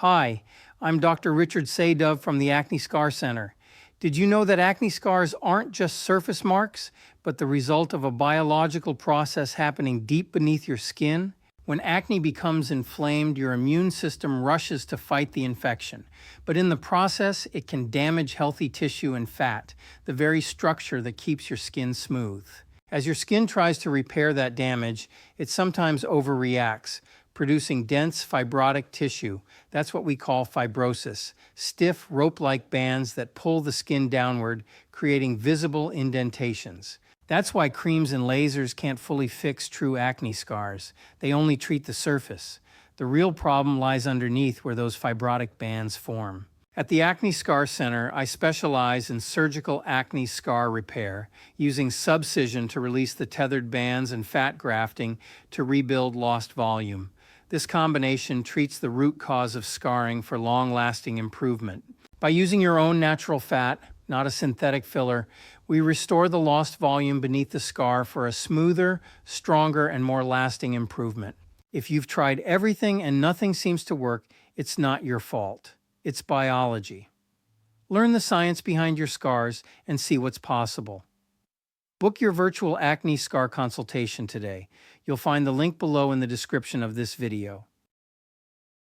Hi, I'm Dr. Richard Sadove from the Acne Scar Center. Did you know that acne scars aren't just surface marks, but the result of a biological process happening deep beneath your skin? When acne becomes inflamed, your immune system rushes to fight the infection. But in the process, it can damage healthy tissue and fat, the very structure that keeps your skin smooth. As your skin tries to repair that damage, it sometimes overreacts, producing dense fibrotic tissue. That's what we call fibrosis, stiff rope-like bands that pull the skin downward, creating visible indentations. That's why creams and lasers can't fully fix true acne scars. They only treat the surface. The real problem lies underneath where those fibrotic bands form. At the Acne Scar Center, I specialize in surgical acne scar repair, using subcision to release the tethered bands and fat grafting to rebuild lost volume. This combination treats the root cause of scarring for long-lasting improvement. By using your own natural fat, not a synthetic filler, we restore the lost volume beneath the scar for a smoother, stronger, and more lasting improvement. If you've tried everything and nothing seems to work, it's not your fault. It's biology. Learn the science behind your scars and see what's possible. Book your virtual acne scar consultation today. You'll find the link below in the description of this video.